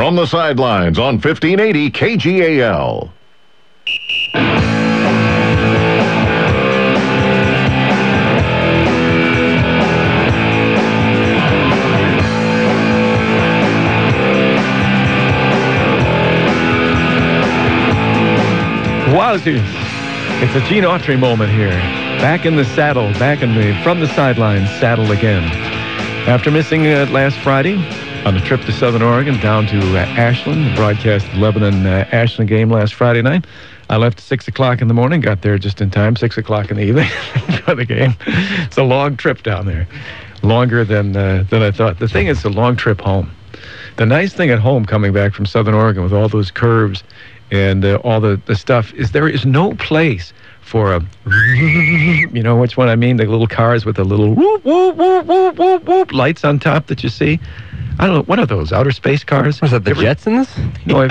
From the Sidelines on 1580 KGAL. Wowzers. It's a Gene Autry moment here. Back in the saddle, back in the From the Sidelines saddle again. After missing last Friday on a trip to Southern Oregon down to Ashland, broadcast the Lebanon-Ashland game last Friday night, I left at 6 o'clock in the morning, got there just in time, 6 o'clock in the evening for the game. It's a long trip down there, longer than I thought. The thing is, it's a long trip home. The nice thing at home coming back from Southern Oregon with all those curves and all the stuff is there is no place for a, you know which one I mean, the little cars with the little whoop, whoop, whoop, whoop, whoop, whoop lights on top that you see. I don't know, what are those, outer space cars? Was that the Jetsons? No,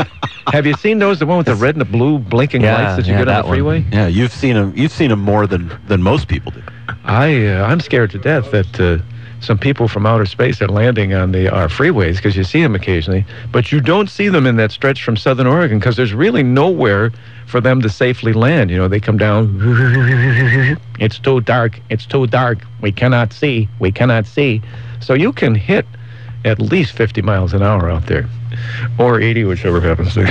have you seen those, the one with the red and the blue blinking lights that you get on the freeway? Yeah, you've seen them more than most people do. I'm scared to death that some people from outer space are landing on our freeways, because you see them occasionally, but you don't see them in that stretch from Southern Oregon because there's really nowhere for them to safely land. You know, they come down, it's too dark, we cannot see. So you can hit at least 50 miles an hour out there, or 80, whichever happens to,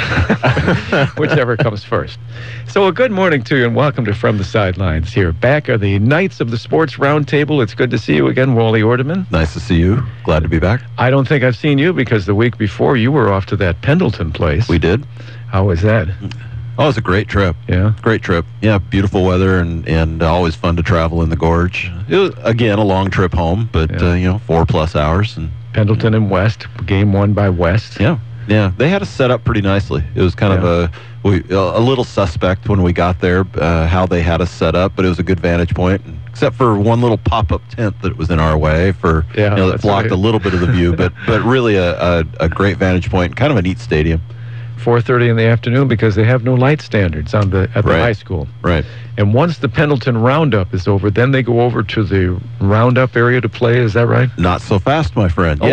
whichever comes first. So a good morning to you and welcome to From the Sidelines here. Back are the Knights of the Sports Roundtable. It's good to see you again, Wally Ordeman. Nice to see you. Glad to be back. I don't think I've seen you because the week before you were off to that Pendleton place. We did. How was that? Oh, it was a great trip. Yeah? Great trip. Yeah, beautiful weather and always fun to travel in the gorge. It was, again, a long trip home, but, 4+ hours. And Pendleton and West, game won by West. Yeah, they had us set up pretty nicely. It was kind of a little suspect when we got there, how they had us set up, but it was a good vantage point, except for one little pop-up tent that was in our way that blocked a little bit of the view, but really a great vantage point, kind of a neat stadium. 4:30 in the afternoon because they have no light standards at the high school. Right. And once the Pendleton Roundup is over, then they go over to the Roundup area to play. Is that right? Not so fast, my friend. Oh,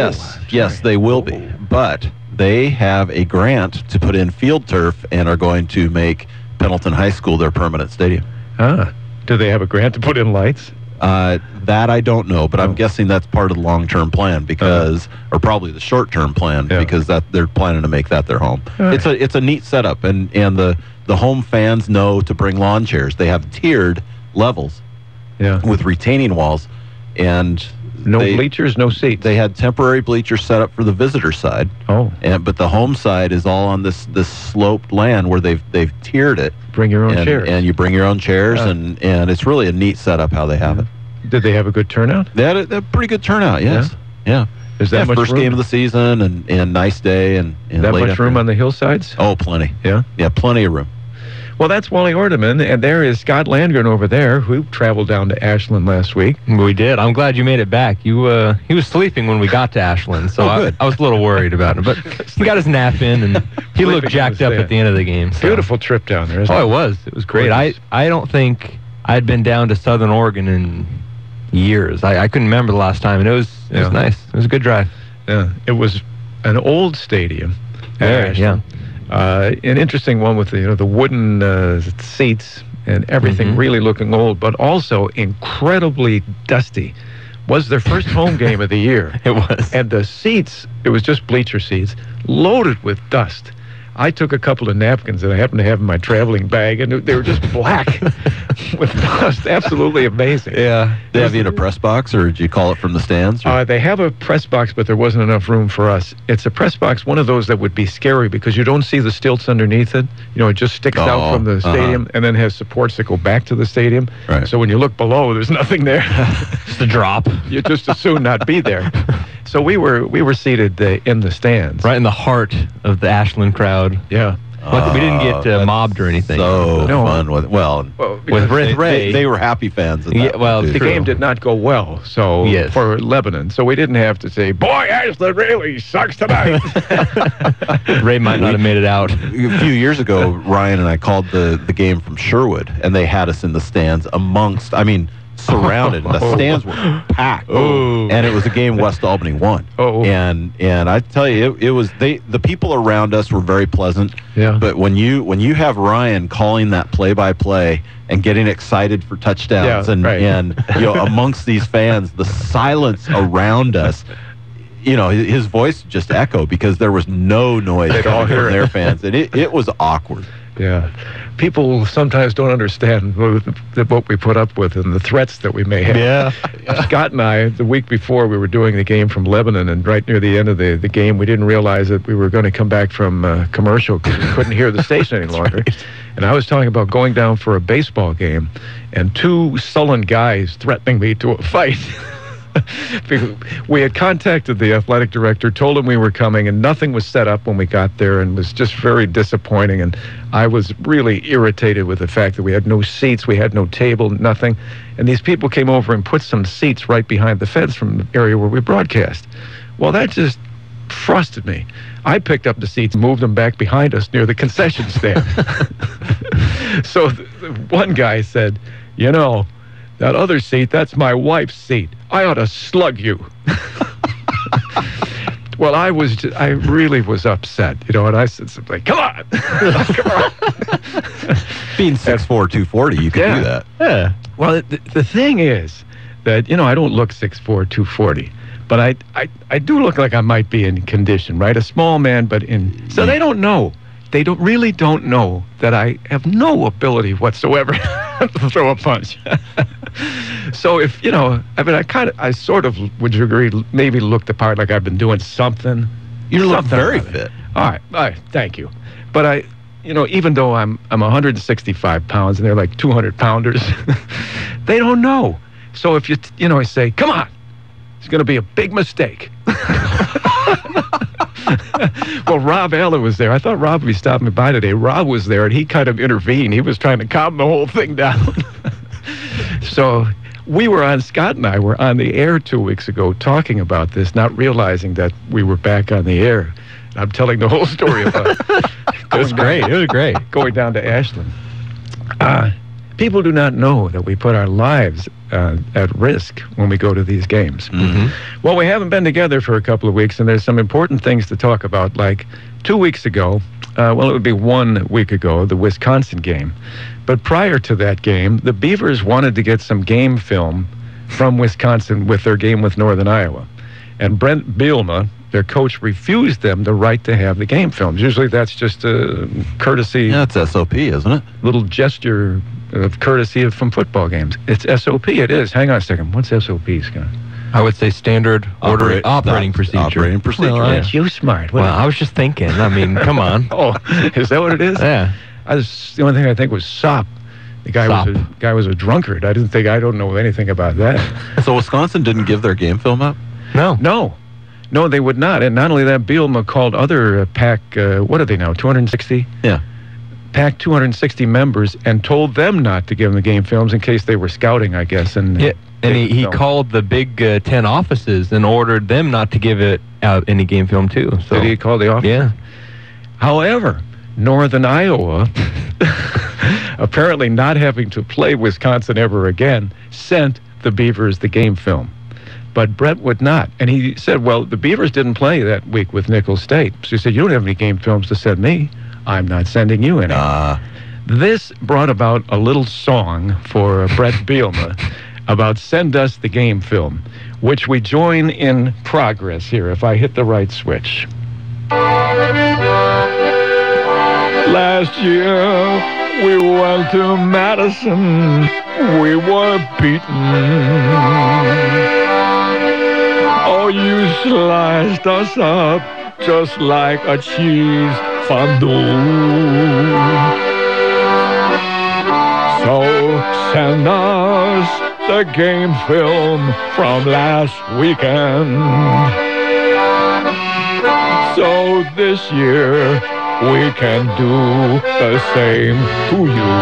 yes, they will be. But they have a grant to put in field turf and are going to make Pendleton High School their permanent stadium. Do they have a grant to put in lights? That I don't know, but I'm guessing that's part of the long-term plan or probably the short-term plan because they're planning to make that their home. Right. It's a neat setup, and the home fans know to bring lawn chairs. They have tiered levels with retaining walls, and no bleachers, no seats. They had temporary bleachers set up for the visitor side. But the home side is all on this sloped land where they've tiered it. Bring your own chairs. And you bring your own chairs, and it's really a neat setup how they have it. Did they have a good turnout? They had a pretty good turnout, yes. Yeah. Is that much first room? Game of the season and nice day and that much room on the hillsides? Oh, plenty. Yeah? Yeah, plenty of room. Well, that's Wally Ordeman, and there is Scott Landren over there, who traveled down to Ashland last week. We did. I'm glad you made it back. He was sleeping when we got to Ashland, so I was a little worried about him. But he got his nap in, and he looked jacked up at the end of the game. So. Beautiful trip down there, isn't it? It was. It was great. I don't think I'd been down to Southern Oregon in years. I couldn't remember the last time, and it was nice. It was a good drive. Yeah, it was an old stadium. An interesting one with the wooden seats and everything really looking old, but also incredibly dusty. Was their first home game of the year. It was. And the seats, it was just bleacher seats, loaded with dust. I took a couple of napkins that I happened to have in my traveling bag, and they were just black with dust. Absolutely amazing. Yeah. They have you in a press box, or did you call it from the stands? They have a press box, but there wasn't enough room for us. It's a press box, one of those that would be scary because you don't see the stilts underneath it. It just sticks out from the stadium and then has supports that go back to the stadium. Right. So when you look below, there's nothing there. Just a drop. You just as soon not be there. So we were seated in the stands. Right in the heart of the Ashland crowd. Yeah. We didn't get mobbed or anything. So fun with Ray. They were happy fans. The game did not go well. So for Lebanon, so we didn't have to say, "Boy, Ashland really sucks tonight." Ray might not have made it out. A few years ago, Ryan and I called the game from Sherwood, and they had us in the stands amongst. surrounded. The stands were packed, and it was a game West Albany won. And I tell you, it was the people around us were very pleasant. Yeah. But when you have Ryan calling that play-by-play and getting excited for touchdowns, and amongst these fans, the silence around us. His voice just echoed because there was no noise coming from their fans, and it was awkward. Yeah. People sometimes don't understand what we put up with and the threats that we may have. Yeah. Scott and I, the week before, we were doing the game from Lebanon, and right near the end of the game, we didn't realize that we were going to come back from commercial because we couldn't hear the station any longer. Right. And I was talking about going down for a baseball game and two sullen guys threatening me to a fight. We had contacted the athletic director, told him we were coming, and nothing was set up when we got there, and was just very disappointing. And I was really irritated with the fact that we had no seats, we had no table, nothing. And these people came over and put some seats right behind the fence from the area where we broadcast. Well, that just frosted me. I picked up the seats, moved them back behind us near the concession stand. So one guy said, that other seat, that's my wife's seat. I ought to slug you. Well, I really was upset, and I said something, come on. Come on. Being 6'4", 240, you could do that. Yeah. Well, the thing is that, I don't look 6'4", 240, but I do look like I might be in condition, right? A small man, but so they don't know. They really don't know that I have no ability whatsoever to throw a punch. So if, I sort of would agree, maybe look the part like I've been doing something. You look very fit. All right, thank you. But even though I'm 165 pounds and they're like 200-pounders, they don't know. So if I say, come on, it's going to be a big mistake. Well, Rob Eller was there. I thought Rob would be stopping me by today. Rob was there, and he kind of intervened. He was trying to calm the whole thing down. So Scott and I were on the air 2 weeks ago talking about this, not realizing that we were back on the air. I'm telling the whole story about it. It was great. It was great. Going down to Ashland. People do not know that we put our lives at risk when we go to these games. Mm-hmm. Well, we haven't been together for a couple of weeks, and there's some important things to talk about. Like 2 weeks ago, it would be 1 week ago, the Wisconsin game. But prior to that game, the Beavers wanted to get some game film from Wisconsin with their game with Northern Iowa. And Brent Bielema, their coach, refused them the right to have the game films. Usually that's just a courtesy. Yeah, it's SOP, isn't it? Little gesture of courtesy from football games. It's SOP, it is. Hang on a second. What's SOP, Scott? I would say standard operating procedure. Operating procedure. Well, that's you smart. Well, I was just thinking. I mean, come on. Oh, is that what it is? Yeah. The only thing I think was SOP. The guy was a drunkard. I don't know anything about that. So Wisconsin didn't give their game film up? No, they would not. And not only that, Bielema called other PAC, what are they now, 260? Yeah. PAC 260 members and told them not to give them the game films in case they were scouting, I guess. And he called the Big Ten offices and ordered them not to give it out any game film too. So. Did he call the office? Yeah. However, Northern Iowa, apparently not having to play Wisconsin ever again, sent the Beavers the game film. But Brett would not. And he said, well, the Beavers didn't play that week with Nicholls State. So he said, you don't have any game films to send me. I'm not sending you any. This brought about a little song for Brett Bielema about send us the game film, which we join in progress here if I hit the right switch. Last year, we went to Madison. We were beaten. Oh, you sliced us up just like a cheese fondue. So send us the game film from last weekend. So this year we can do the same to you.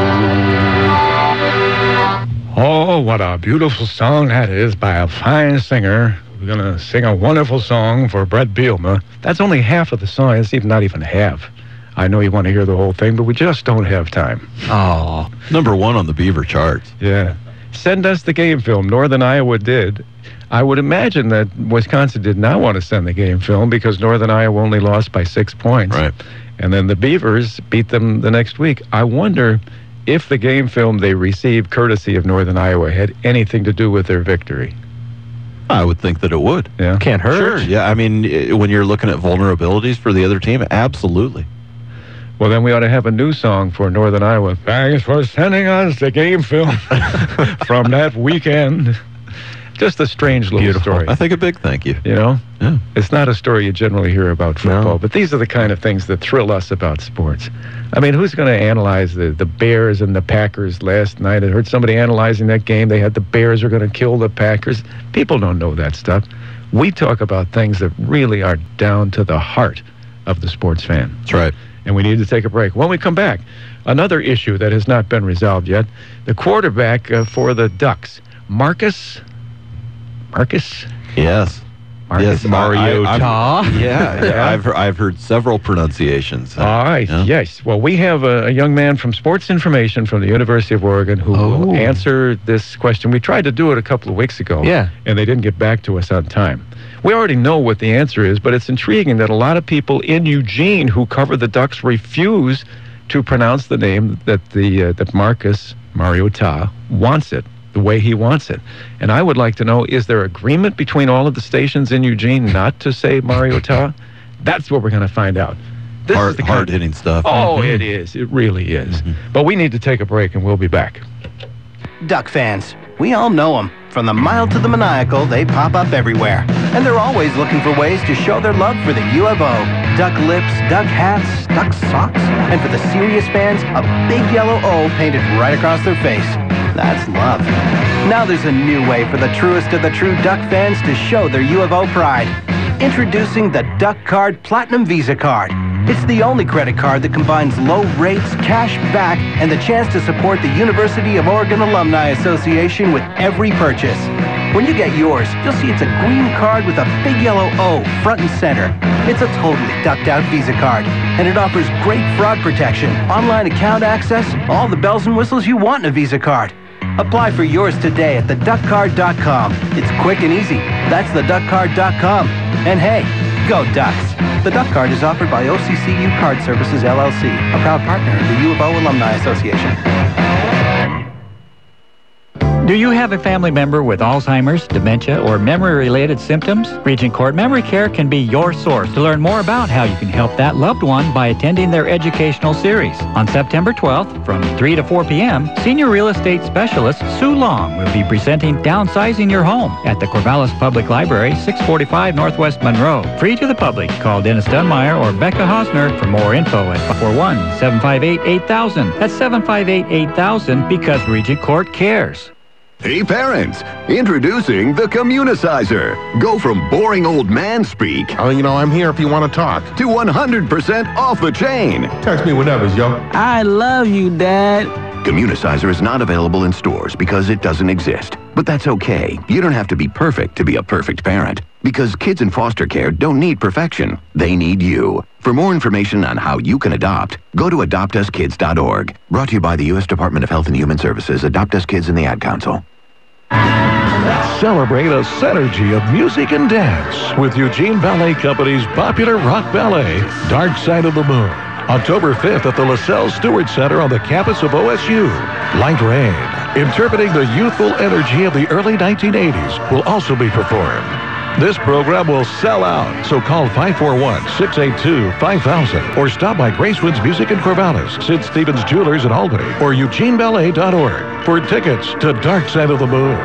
Oh, what a beautiful song that is by a fine singer. We're going to sing a wonderful song for Brett Bielema. That's only half of the song. It's not even half. I know you want to hear the whole thing, but we just don't have time. Oh, #1 on the Beaver charts. Yeah. Send us the game film. Northern Iowa did. I would imagine that Wisconsin did not want to send the game film because Northern Iowa only lost by 6 points. Right. And then the Beavers beat them the next week. I wonder if the game film they received courtesy of Northern Iowa had anything to do with their victory. I would think that it would. Yeah. Can't hurt. Sure. Yeah. I mean, when you're looking at vulnerabilities for the other team, absolutely. Well, then we ought to have a new song for Northern Iowa. Thanks for sending us the game film from that weekend. Just a strange little story. I think a big thank you. You know? Yeah. It's not a story you generally hear about football, but these are the kind of things that thrill us about sports. I mean, who's going to analyze the Bears and the Packers last night? I heard somebody analyzing that game. They had the Bears are going to kill the Packers. People don't know that stuff. We talk about things that really are down to the heart of the sports fan. That's right. And we need to take a break. When we come back, another issue that has not been resolved yet, the quarterback for the Ducks, Marcus? Yes. Marcus Mariota. Yeah. I've heard several pronunciations. All right. Yeah. Yes. Well, we have a young man from Sports Information from the University of Oregon who will answer this question. We tried to do it a couple of weeks ago. Yeah. And they didn't get back to us on time. We already know what the answer is, but it's intriguing that a lot of people in Eugene who cover the Ducks refuse to pronounce the name that Marcus Mariota wants it, the way he wants it. And I would like to know, is there agreement between all of the stations in Eugene not to say Mariota? That's what we're going to find out. This is the hard-hitting stuff. Oh, it is. It really is. But we need to take a break, and we'll be back. Duck fans, we all know them. From the mild to the maniacal, they pop up everywhere. And they're always looking for ways to show their love for the U of O. Duck lips, duck hats, duck socks, and for the serious fans, a big yellow O painted right across their face. That's love. Now there's a new way for the truest of the true Duck fans to show their U of O pride. Introducing the Duck Card Platinum Visa Card. It's the only credit card that combines low rates, cash back, and the chance to support the University of Oregon Alumni Association with every purchase. When you get yours, you'll see it's a green card with a big yellow O front and center. It's a totally ducked-out Visa card, and it offers great fraud protection, online account access, all the bells and whistles you want in a Visa card. Apply for yours today at theduckcard.com. It's quick and easy. That's theduckcard.com. And hey, go Ducks! The Duck Card is offered by OCCU Card Services, LLC, a proud partner of the U of O Alumni Association. Do you have a family member with Alzheimer's, dementia, or memory-related symptoms? Regent Court Memory Care can be your source to learn more about how you can help that loved one by attending their educational series. On September 12th, from 3 to 4 p.m., senior real estate specialist Sue Long will be presenting Downsizing Your Home at the Corvallis Public Library, 645 Northwest Monroe. Free to the public. Call Dennis Dunmeyer or Becca Hosner for more info at 541-758-8000. That's 758-8000 because Regent Court cares. Hey parents, introducing the Communicizer. Go from boring old man speak I'm here if you want to talk. to 100% off the chain. Text me whenever, yo. I love you, Dad. Communicizer is not available in stores because it doesn't exist. But that's okay. You don't have to be perfect to be a perfect parent. Because kids in foster care don't need perfection. They need you. For more information on how you can adopt, go to adoptuskids.org. Brought to you by the U.S. Department of Health and Human Services, Adopt Us Kids, and the Ad Council. Celebrate a synergy of music and dance with Eugene Ballet Company's popular rock ballet, Dark Side of the Moon. October 5th at the LaSalle Stewart Center on the campus of OSU. Light Rain, interpreting the youthful energy of the early 1980s, will also be performed. This program will sell out, so call 541-682-5000 or stop by Gracewood's Music in Corvallis, Sid Stevens Jewelers in Albany, or eugeneballet.org for tickets to Dark Side of the Moon.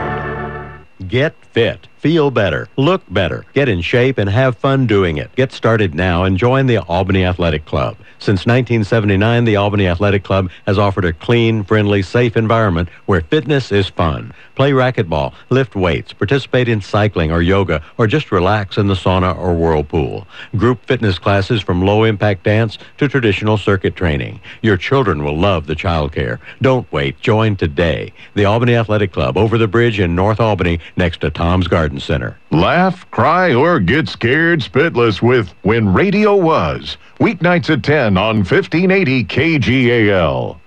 Get fit. Feel better. Look better. Get in shape and have fun doing it. Get started now and join the Albany Athletic Club. Since 1979, the Albany Athletic Club has offered a clean, friendly, safe environment where fitness is fun. Play racquetball, lift weights, participate in cycling or yoga, or just relax in the sauna or whirlpool. Group fitness classes from low-impact dance to traditional circuit training. Your children will love the childcare. Don't wait. Join today. The Albany Athletic Club over the bridge in North Albany next to Tom's Garden Center. Laugh, cry, or get scared spitless with When Radio Was. Weeknights at 10 on 1580 KGAL.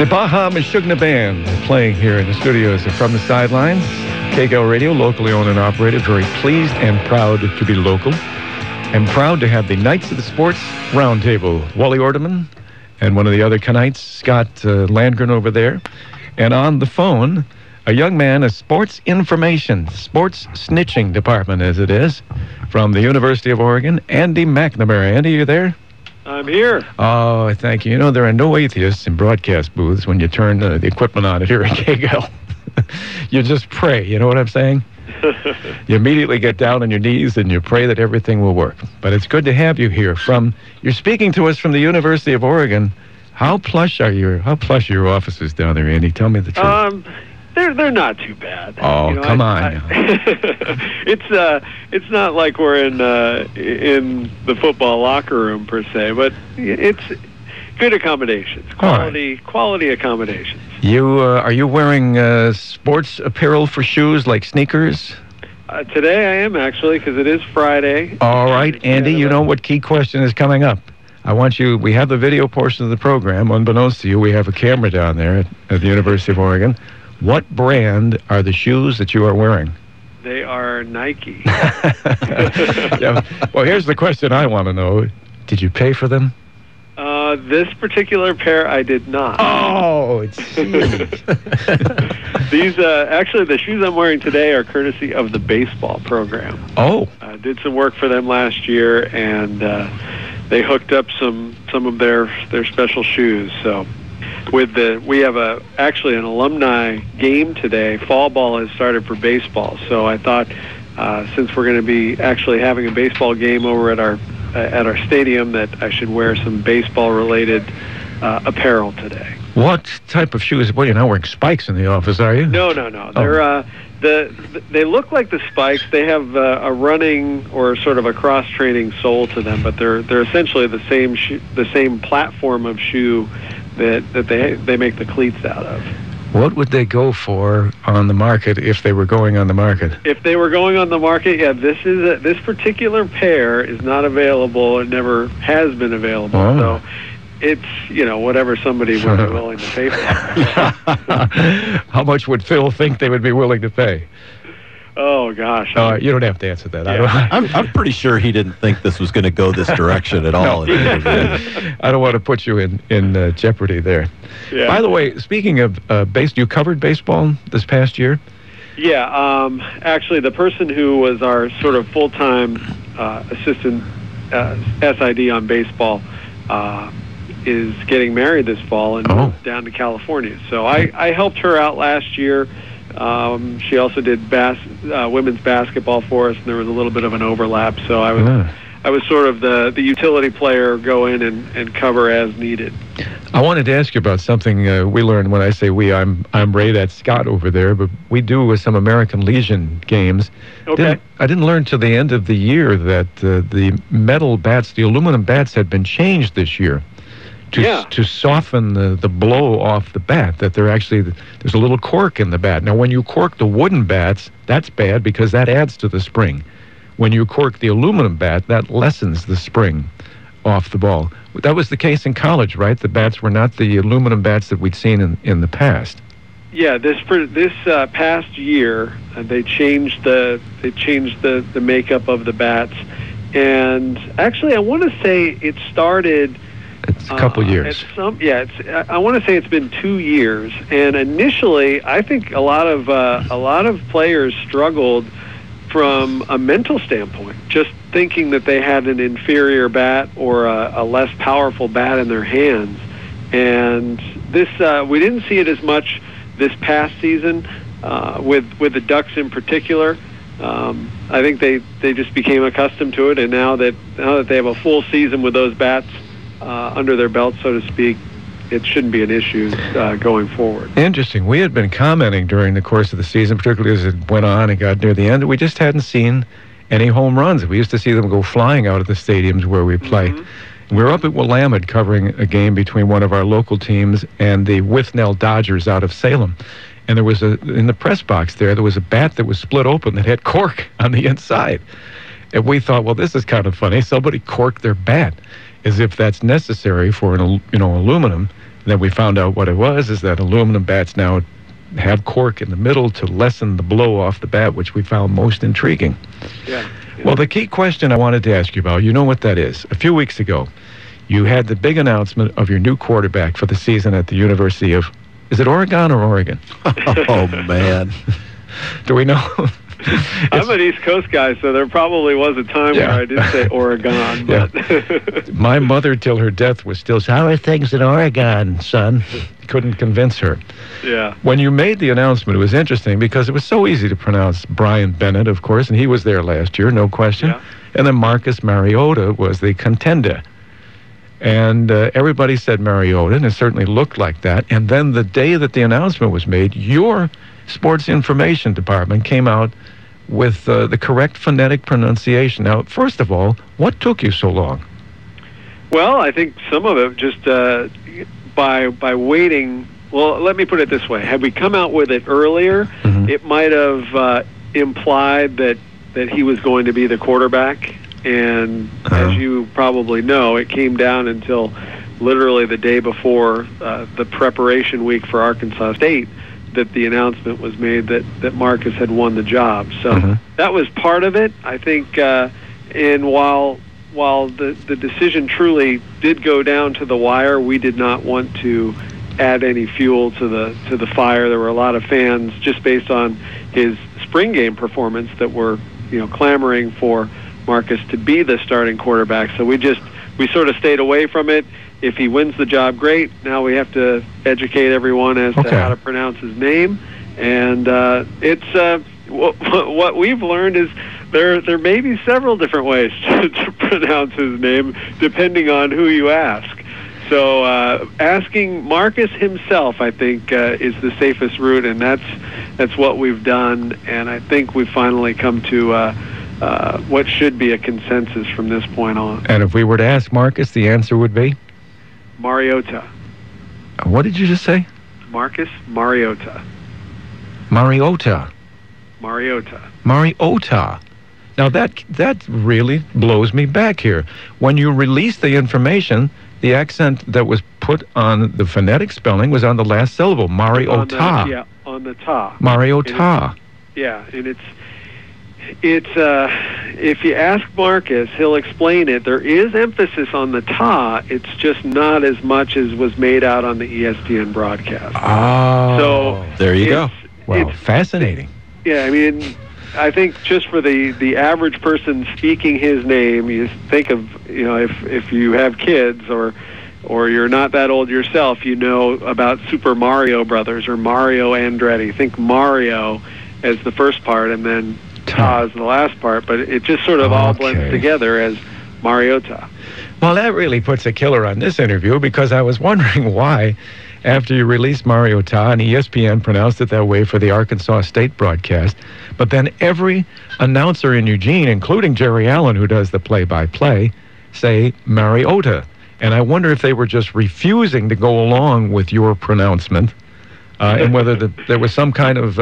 The Baja Mashugna Band playing here in the studios of From the Sidelines. KGAL Radio, locally owned and operated. Very pleased and proud to be local. And proud to have the Knights of the Sports Roundtable. Wally Ordeman and one of the other Knights, Scott Landren over there. And on the phone, a young man, a sports information, sports snitching department as it is, from the University of Oregon, Andy McNamara. Andy, you there? I'm here. Oh, thank you. You know, there are no atheists in broadcast booths when you turn the equipment on it here at KGAL. You just pray, you know what I'm saying? You immediately get down on your knees and you pray that everything will work. But it's good to have you here. You're speaking to us from the University of Oregon. How plush are your offices down there, Andy? Tell me the truth. They're not too bad. Oh, come on. It's not like we're in the football locker room per se, but it's good accommodations, quality accommodations. Are you wearing sports apparel for shoes like sneakers? Today I am actually, because it is Friday. All right, Andy. You know what key question is coming up? We have the video portion of the program. Unbeknownst to you, we have a camera down there at the University of Oregon. What brand are the shoes that you are wearing? They are Nike. Yeah. Well, here's the question I want to know. Did you pay for them? This particular pair, I did not. Oh, it's These, actually, the shoes I'm wearing today are courtesy of the baseball program. Oh. I did some work for them last year, and they hooked up some of their special shoes. So we have actually an alumni game today. Fall ball has started for baseball, so I thought since we're going to be actually having a baseball game over at our stadium, that I should wear some baseball related apparel today. What type of shoes? Well, you're not wearing spikes in the office, are you? No. They're they look like the spikes. They have a running or sort of a cross training sole to them, but they're essentially the same platform of shoe that they make the cleats out of. What would they go for on the market if they were going on the market? If they were going on the market, yeah, this particular pair is not available. It never has been available. Oh. So it's, whatever somebody would be willing to pay for. How much would Phil think they would be willing to pay? Oh, gosh. You don't have to answer that. Yeah. I'm pretty sure he didn't think this was going to go this direction at all. I don't want to put you in jeopardy there. Yeah. By the way, speaking of you covered baseball this past year? Yeah. Actually, the person who was our sort of full-time assistant SID on baseball is getting married this fall and moved down to California. So I helped her out last year. She also did women's basketball for us, and there was a little bit of an overlap. So I was sort of the utility player, go in and cover as needed. I wanted to ask you about something we learned. When I say we, I'm Ray, that's Scott over there, but we do some American Legion games. Okay. I didn't learn till the end of the year that the metal bats, the aluminum bats, had been changed this year. To soften the blow off the bat, that there's a little cork in the bat. Now, when you cork the wooden bats, that's bad because that adds to the spring. When you cork the aluminum bat, that lessens the spring off the ball. That was the case in college, right? The bats were not the aluminum bats that we'd seen in the past. Yeah, this past year, they changed the makeup of the bats, and actually, I want to say it started. It's a couple years. I want to say it's been 2 years. And initially, I think a lot of players struggled from a mental standpoint, just thinking that they had an inferior bat or a less powerful bat in their hands. And this we didn't see it as much this past season with the Ducks in particular. I think they just became accustomed to it, and now that they have a full season with those bats under their belt, so to speak, it shouldn't be an issue going forward. Interesting. We had been commenting during the course of the season, particularly as it went on and got near the end, we just hadn't seen any home runs. We used to see them go flying out of the stadiums where we play. Mm-hmm. We were up at Willamette covering a game between one of our local teams and the Withnell Dodgers out of Salem. And there was in the press box there was a bat that was split open that had cork on the inside. And we thought, well, this is kind of funny. Somebody corked their bat, as if that's necessary for aluminum. Then we found out what it was, is that aluminum bats now have cork in the middle to lessen the blow off the bat, which we found most intriguing. Yeah. Well, the key question I wanted to ask you about, you know what that is. A few weeks ago, you had the big announcement of your new quarterback for the season at the University of, is it Oregon or Oregon? Oh, man. Do we know? I'm an East Coast guy, so there probably was a time where I did say Oregon. But My mother, till her death, was still saying, how are things in Oregon, son? Couldn't convince her. Yeah. When you made the announcement, it was interesting because it was so easy to pronounce. Brian Bennett, of course, and he was there last year, no question. Yeah. And then Marcus Mariota was the contender. And everybody said Mariota, and it certainly looked like that. And then the day that the announcement was made, your sports information department came out with the correct phonetic pronunciation. Now, first of all, what took you so long? Well, I think some of it just by waiting. Well, let me put it this way: had we come out with it earlier, it might have implied that he was going to be the quarterback. And as you probably know, it came down until literally the day before the preparation week for Arkansas State that the announcement was made that Marcus had won the job. So that was part of it. I think, and while the decision truly did go down to the wire, we did not want to add any fuel to the fire. There were a lot of fans just based on his spring game performance that were clamoring for Marcus to be the starting quarterback. So we sort of stayed away from it. If he wins the job, great. Now we have to educate everyone as to how to pronounce his name. And it's what we've learned is there may be several different ways to pronounce his name depending on who you ask. So asking Marcus himself, I think, is the safest route, and that's what we've done. And I think we've finally come to what should be a consensus from this point on. And if we were to ask Marcus, the answer would be? Mariota. What did you just say? Marcus Mariota. Mariota. Mariota. Mariota. Now that really blows me back here. When you released the information, the accent that was put on the phonetic spelling was on the last syllable. Mariota. On the ta. Mariota. And it's if you ask Marcus, he'll explain it. There is emphasis on the ta. It's just not as much as was made out on the ESPN broadcast. Oh, so there you go. Well, fascinating. Yeah, I mean, I think just for the average person speaking his name, you think of if you have kids or you're not that old yourself, about Super Mario Brothers or Mario Andretti. Think Mario as the first part, and then Ta is the last part, but it just sort of all blends together as Mariota. Well, that really puts a killer on this interview, because I was wondering why, after you released Mariota and ESPN pronounced it that way for the Arkansas State broadcast, but then every announcer in Eugene, including Jerry Allen, who does the play-by-play, say Mariota. And I wonder if they were just refusing to go along with your pronouncement. And whether there was some kind of,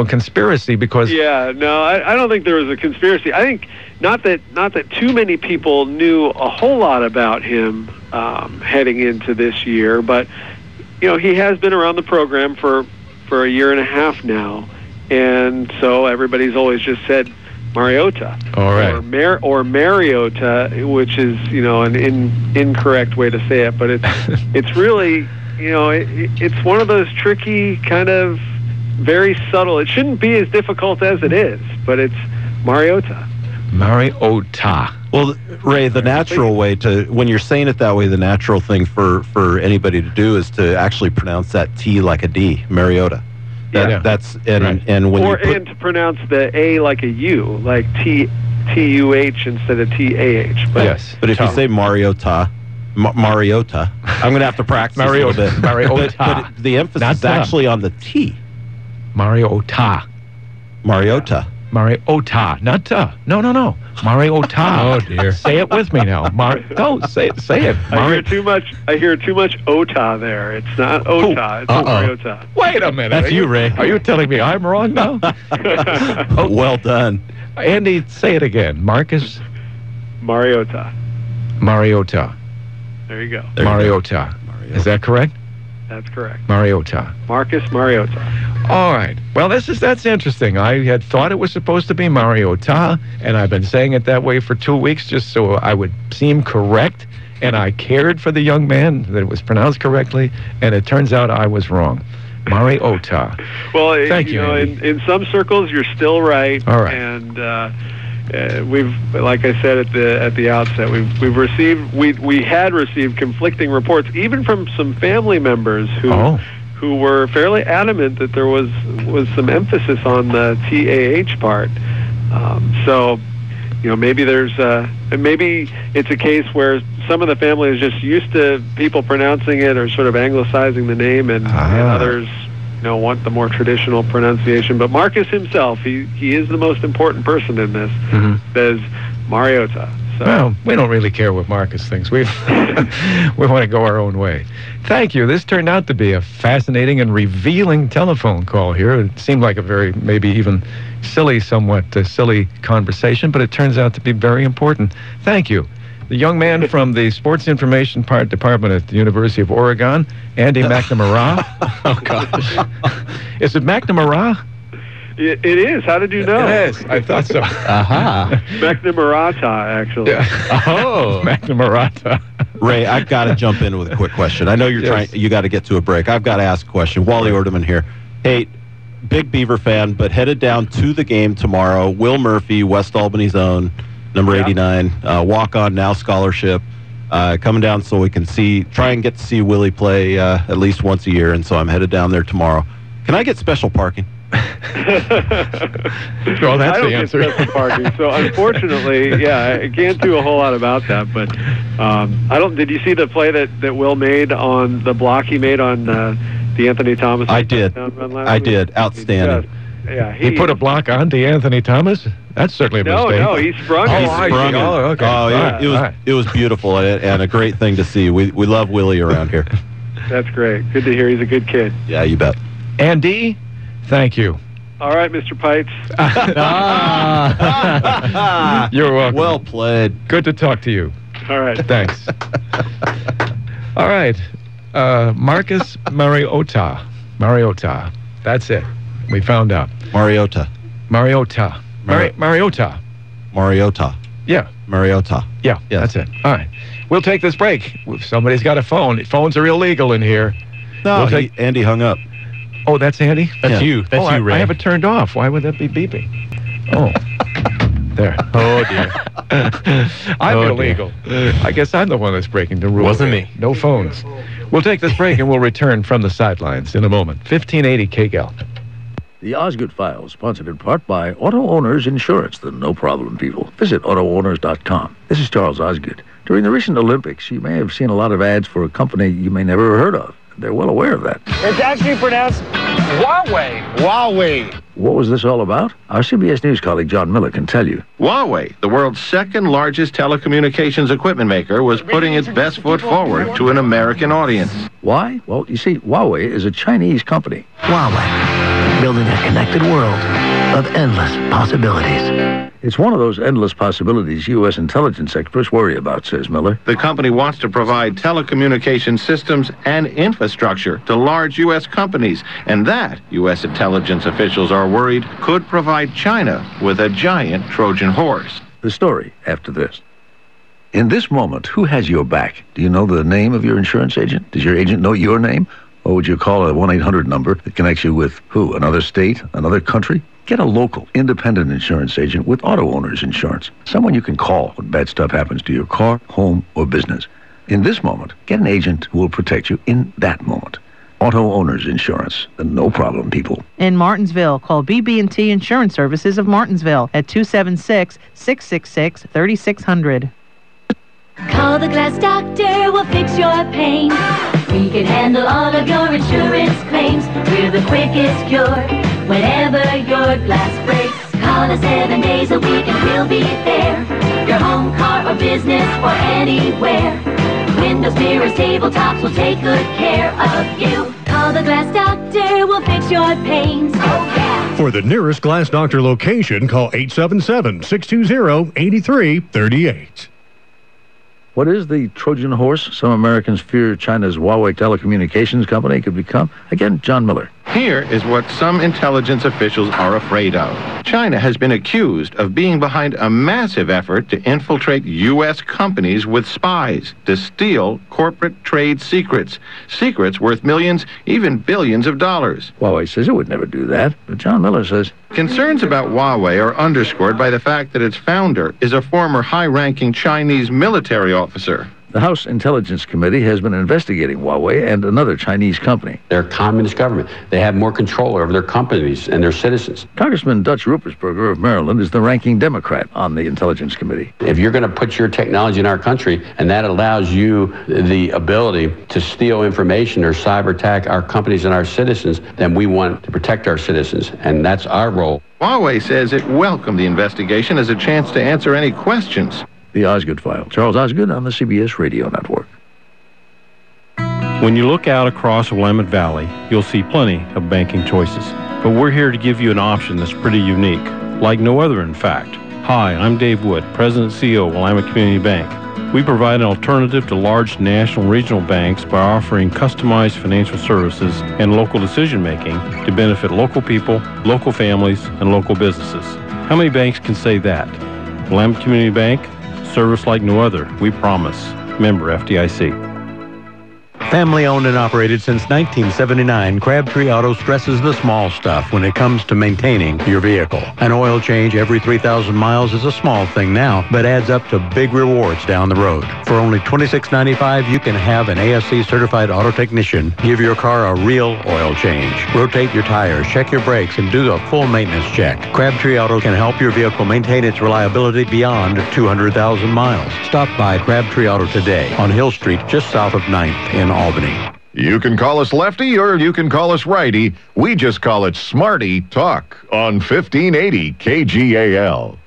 conspiracy, because... Yeah, no, I don't think there was a conspiracy. I think not that too many people knew a whole lot about him heading into this year, but, he has been around the program for a year and a half now, and so everybody's always just said Mariota. All right. Or Mariota, which is, an incorrect way to say it, but it's really... it's one of those tricky, kind of very subtle. It shouldn't be as difficult as it is, but it's Mariota. Mariota. Well, Ray, the natural way to, when you're saying it that way, the natural thing for anybody to do is to actually pronounce that T like a D, Mariota. That's and when and to pronounce the A like a U, like T-U-H instead of T-A-H. But if you say Mariota. Mariota. I'm going to have to practice a little bit. Mariota. But the emphasis is actually on the T. Mariota. Mariota. Mariota. Not ta. No. Mariota. Oh, dear. Say it with me now. Say it. I hear too much ota there. It's not ota. It's Mariota. Wait a minute. That's you, Ray. Are you telling me I'm wrong now? Well done. Andy, say it again. Mariota. Mariota. There you go. Mariota. Is that correct? That's correct. Mariota. Marcus Mariota. All right. Well, that's interesting. I had thought it was supposed to be Mariota, and I've been saying it that way for 2 weeks just so I would seem correct, and I cared for the young man that it was pronounced correctly, and it turns out I was wrong. Mariota. Well, Thank you. In some circles, you're still right. All right. And we've, like I said at the outset, we had received conflicting reports, even from some family members who were fairly adamant that there was some emphasis on the TAH part. So, maybe maybe it's a case where some of the family is just used to people pronouncing it or sort of anglicizing the name, and others, want the more traditional pronunciation. But Marcus himself, he is the most important person in this. Says Mariota. So. Well, we don't really care what Marcus thinks. We want to go our own way. Thank you. This turned out to be a fascinating and revealing telephone call here. It seemed like a very, maybe even somewhat silly conversation, but it turns out to be very important. Thank you. The young man from the Sports Information Department at the University of Oregon, Andy McNamara. Oh, gosh. Is it McNamara? It is. How did you know? It is. I thought so. Aha. McNamarata, actually. Oh, McNamarata. Ray, I've got to jump in with a quick question. I know you got to get to a break. I've got to ask a question. Wally Ordeman here. Hey, big Beaver fan, but headed down to the game tomorrow. Will Murphy, West Albany's own, number 89, walk-on, now scholarship, coming down so we can try and get to see Willie play at least once a year, and so I'm headed down there tomorrow. Can I get special parking? Well, that's the answer. Get special parking. So unfortunately, I can't do a whole lot about that. But I don't. Did you see the play that Will made on the block he made on DeAnthony Thomas? I did. Outstanding. He put a block on DeAnthony Thomas. That's certainly a mistake. No, he sprung it. He sprung it. Oh, okay. Oh, it was beautiful and a great thing to see. We love Willie around here. That's great. Good to hear. He's a good kid. Yeah, you bet. Andy, thank you. All right, Mr. Pites. You're welcome. Well played. Good to talk to you. All right. Thanks. All right. Marcus Mariota. That's it. We found out. Mariota. Mariota. Yeah. Mariota. Yeah, that's it. All right. We'll take this break. If somebody's got a phone. Phones are illegal in here. No, Andy hung up. Oh, that's Andy? That's you. That's you, Ray. I have it turned off. Why would that be beeping? Oh. There. Oh, dear. I'm illegal. I guess I'm the one that's breaking the rules. Wasn't me. No phones. We'll take this break and we'll return from the sidelines in a moment. 1580 KGAL. The Osgood File, sponsored in part by Auto Owners Insurance, the no-problem people. Visit AutoOwners.com. This is Charles Osgood. During the recent Olympics, you may have seen a lot of ads for a company you may never have heard of. They're well aware of that. It's actually pronounced Huawei. Huawei. What was this all about? Our CBS News colleague John Miller can tell you. Huawei, the world's second largest telecommunications equipment maker, was putting its best foot forward to an American audience. Why? Well, you see, Huawei is a Chinese company. Huawei, building a connected world of endless possibilities. It's one of those endless possibilities U.S. intelligence experts worry about, says Miller. The company wants to provide telecommunication systems and infrastructure to large U.S. companies, and that, U.S. intelligence officials are worried, could provide China with a giant Trojan horse. The story after this. In this moment, who has your back? Do you know the name of your insurance agent? Does your agent know your name? Or would you call a 1-800 number that connects you with who? Another state? Another country? Get a local, independent insurance agent with Auto Owners Insurance. Someone you can call when bad stuff happens to your car, home, or business. In this moment, get an agent who will protect you in that moment. Auto Owners Insurance, the no-problem people. In Martinsville, call BB&T Insurance Services of Martinsville at 276-666-3600. Call the Glass Doctor, we'll fix your pain. We can handle all of your insurance claims. We're the quickest cure whenever your glass breaks. Call us 7 days a week and we'll be there. Your home, car, or business, or anywhere. Windows, mirrors, tabletops, we'll take good care of you. Call the Glass Doctor, we'll fix your pains. Oh, yeah. For the nearest Glass Doctor location, call 877-620-8338. What is the Trojan horse some Americans fear China's Huawei telecommunications company could become? Again, John Miller. Here is what some intelligence officials are afraid of. China has been accused of being behind a massive effort to infiltrate U.S. companies with spies to steal corporate trade secrets. Secrets worth millions, even billions of dollars. Huawei says it would never do that, but John Miller says concerns about Huawei are underscored by the fact that its founder is a former high-ranking Chinese military officer. The House Intelligence Committee has been investigating Huawei and another Chinese company. They're a communist government. They have more control over their companies and their citizens. Congressman Dutch Rupersberger of Maryland is the ranking Democrat on the Intelligence Committee. If you're going to put your technology in our country and that allows you the ability to steal information or cyber attack our companies and our citizens, then we want to protect our citizens, and that's our role. Huawei says it welcomed the investigation as a chance to answer any questions. The Osgood File. Charles Osgood on the CBS Radio Network. When you look out across Willamette Valley, you'll see plenty of banking choices. But we're here to give you an option that's pretty unique, like no other in fact. Hi, I'm Dave Wood, President and CEO of Willamette Community Bank. We provide an alternative to large national and regional banks by offering customized financial services and local decision-making to benefit local people, local families, and local businesses. How many banks can say that? Willamette Community Bank, service like no other, we promise. Member FDIC. Family owned and operated since 1979, Crabtree Auto stresses the small stuff when it comes to maintaining your vehicle. An oil change every 3,000 miles is a small thing now, but adds up to big rewards down the road. For only $26.95, you can have an ASC certified auto technician give your car a real oil change. Rotate your tires, check your brakes, and do a full maintenance check. Crabtree Auto can help your vehicle maintain its reliability beyond 200,000 miles. Stop by Crabtree Auto today on Hill Street, just south of 9th in Albany. You can call us lefty or you can call us righty. We just call it Smarty Talk on 1580 KGAL.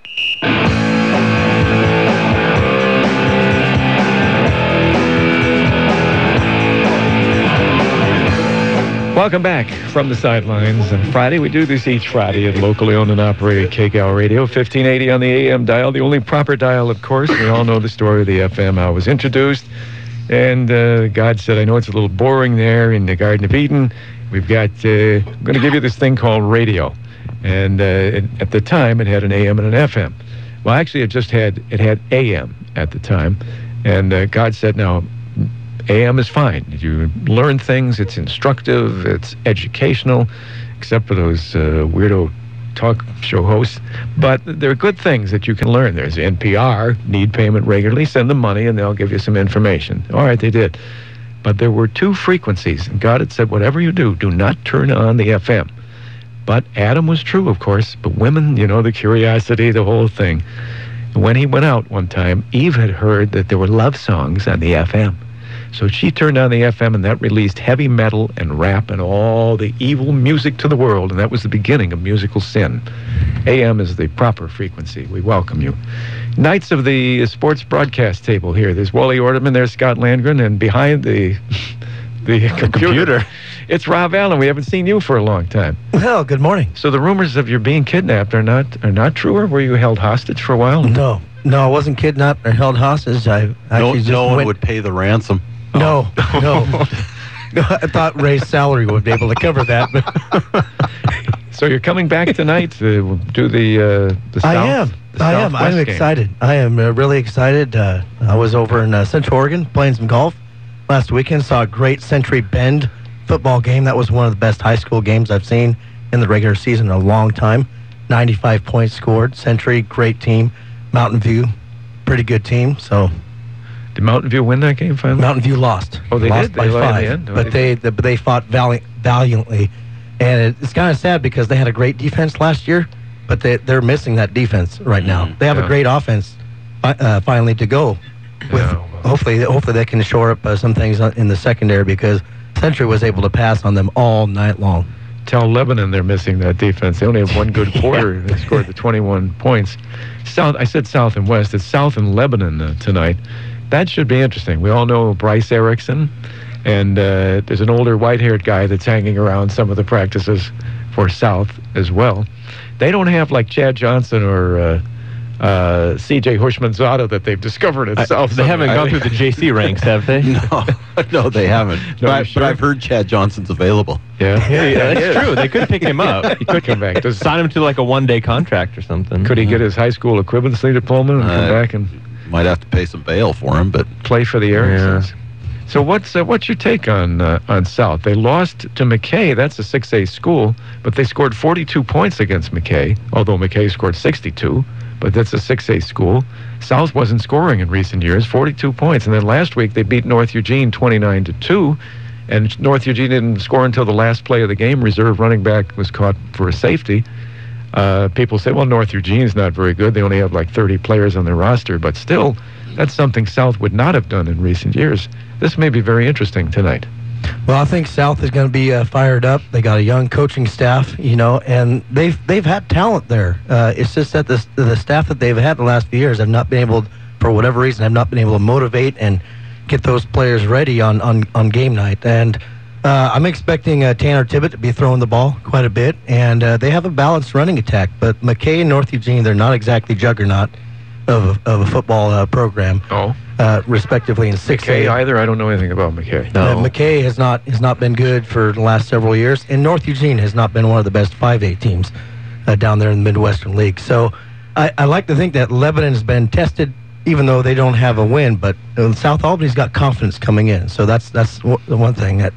Welcome back from the sidelines. And Friday, we do this each Friday at locally owned and operated KGAL Radio, 1580 on the AM dial, the only proper dial, of course. We all know the story of the FM, how it was introduced. And God said, I know it's a little boring there in the Garden of Eden. We've got, I'm going to give you this thing called radio. And at the time, it had an AM and an FM. Well, actually, it had AM at the time. And God said, no, AM is fine. You learn things, it's instructive, it's educational, except for those weirdo talk show hosts. But there are good things that you can learn. There's NPR, need payment regularly, send them money and they'll give you some information. All right, they did. But there were two frequencies, and God had said, whatever you do, do not turn on the FM. But Adam was true, of course, but women, you know, the curiosity, the whole thing. When he went out one time, Eve had heard that there were love songs on the FM. So she turned on the FM, and that released heavy metal and rap and all the evil music to the world, and that was the beginning of musical sin. AM is the proper frequency. We welcome you. Knights of the sports broadcast table here. There's Wally Ordeman, there's Scott Landren, and behind the computer, it's Rob Allen. We haven't seen you for a long time. Well, good morning. So the rumors of your being kidnapped are not true, or were you held hostage for a while? No, I wasn't kidnapped or held hostage. No one would pay the ransom. No. I thought Ray's salary would be able to cover that. But so you're coming back tonight to do the South? I am. I'm excited. I am really excited. I was over in Central Oregon playing some golf last weekend. Saw a great Century Bend football game. That was one of the best high school games I've seen in the regular season in a long time. 95 points scored. Century, great team. Mountain View, pretty good team. So. Did Mountain View win that game finally? Mountain View lost. Oh, they lost did? By 5. The end? But they fought valiantly. And it's kind of sad because they had a great defense last year, but they're missing that defense right now. They have a great offense finally to go with. Hopefully they can shore up some things in the secondary because Century was able to pass on them all night long. Tell Lebanon they're missing that defense. They only have one good quarter. They scored the 21 points. I said South and West. It's South and Lebanon tonight. That should be interesting. We all know Bryce Erickson, and there's an older white-haired guy that's hanging around some of the practices for South as well. They don't have like Chad Johnson or C.J. Hushmanzada that they've discovered at South. They haven't gone through the JC ranks, have they? No, they haven't. But I've heard Chad Johnson's available. Yeah, that's true. They could pick him up. He could come back. Sign him to like a one-day contract or something. Could he get his high school equivalency diploma and come back and might have to pay some bail for him, but play for the Ericsons? Yeah. So what's your take on South? They lost to McKay. That's a 6A school, but they scored 42 points against McKay, although McKay scored 62. But that's a 6A school. South wasn't scoring in recent years, 42 points. And then last week they beat North Eugene 29-2. And North Eugene didn't score until the last play of the game. Reserve running back was caught for a safety. People say, well, North Eugene's not very good. They only have like 30 players on their roster. But still, that's something South would not have done in recent years. This may be very interesting tonight. Well, I think South is going to be fired up. They got a young coaching staff, and they've had talent there. It's just that the staff that they've had the last few years have not been able, for whatever reason, have not been able to motivate and get those players ready on game night. And I'm expecting Tanner Tibbett to be throwing the ball quite a bit, and they have a balanced running attack. But McKay and North Eugene, they're not exactly juggernaut of a football program. Oh. Respectively in 6A. McKay either? I don't know anything about McKay. No. McKay has not been good for the last several years, and North Eugene has not been one of the best 5A teams down there in the Midwestern League. So I like to think that Lebanon has been tested, even though they don't have a win, but South Albany's got confidence coming in. So that's the one thing that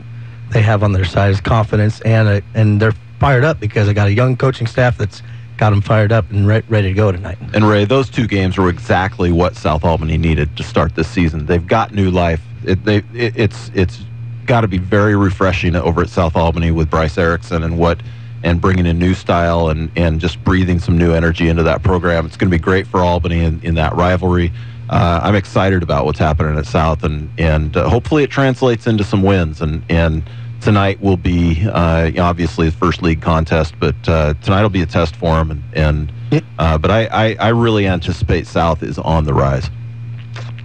they have on their side is confidence, and they're fired up because they got a young coaching staff that's got them fired up and ready to go tonight. And Ray, those two games were exactly what South Albany needed to start this season. They've got new life. It's got to be very refreshing over at South Albany with Bryce Erickson and bringing a new style and just breathing some new energy into that program. It's going to be great for Albany in that rivalry. I'm excited about what's happening at South, and hopefully it translates into some wins. And tonight will be obviously the first league contest, but tonight will be a test for them. But I really anticipate South is on the rise.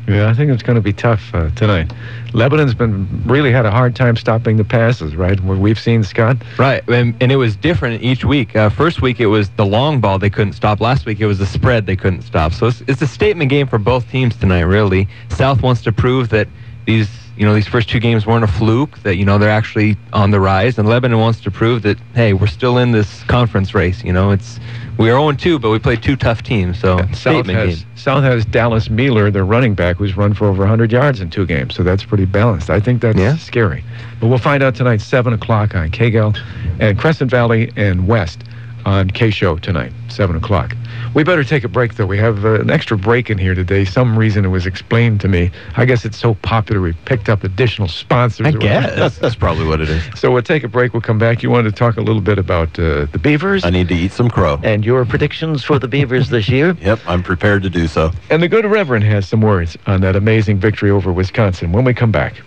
Yeah, I think it's going to be tough tonight. Lebanon's really had a hard time stopping the passes, right? What we've seen, Scott. Right, and it was different each week. First week it was the long ball they couldn't stop. Last week it was the spread they couldn't stop. So it's a statement game for both teams tonight, really. South wants to prove that these first two games weren't a fluke, that, they're actually on the rise. And Lebanon wants to prove that, hey, we're still in this conference race. We are 0-2, but we played two tough teams. So, South has Dallas Mealer, their running back, who's run for over 100 yards in 2 games. So that's pretty balanced. I think that's scary. But we'll find out tonight, 7 o'clock on KGAL, and Crescent Valley and West on K-Show tonight, 7 o'clock. We better take a break, though. We have an extra break in here today. Some reason it was explained to me. I guess it's so popular we picked up additional sponsors. I guess. That's probably what it is. So we'll take a break. We'll come back. You wanted to talk a little bit about the Beavers. I need to eat some crow. And your predictions for the Beavers this year? Yep, I'm prepared to do so. And the good Reverend has some words on that amazing victory over Wisconsin when we come back.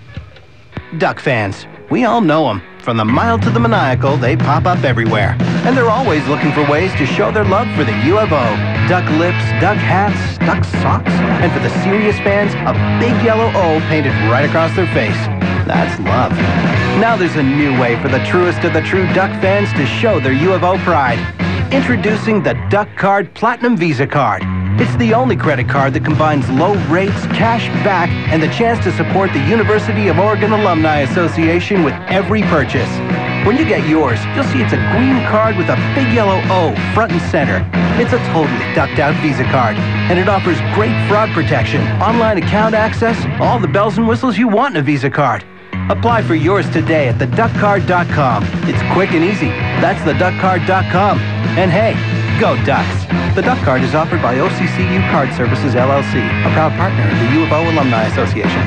Duck fans, we all know them. From the mild to the maniacal, they pop up everywhere. And they're always looking for ways to show their love for the U of O. Duck lips, duck hats, duck socks, and for the serious fans, a big yellow O painted right across their face. That's love. Now there's a new way for the truest of the true Duck fans to show their U of O pride. Introducing the Duck Card Platinum Visa Card. It's the only credit card that combines low rates, cash back, and the chance to support the University of Oregon Alumni Association with every purchase. When you get yours, you'll see it's a green card with a big yellow O front and center. It's a totally ducked out Visa card, and it offers great fraud protection, online account access, all the bells and whistles you want in a Visa card. Apply for yours today at theduckcard.com. It's quick and easy. That's theduckcard.com. And hey, go Ducks. The Duck Card is offered by OCCU Card Services, LLC, a proud partner of the U of O Alumni Association.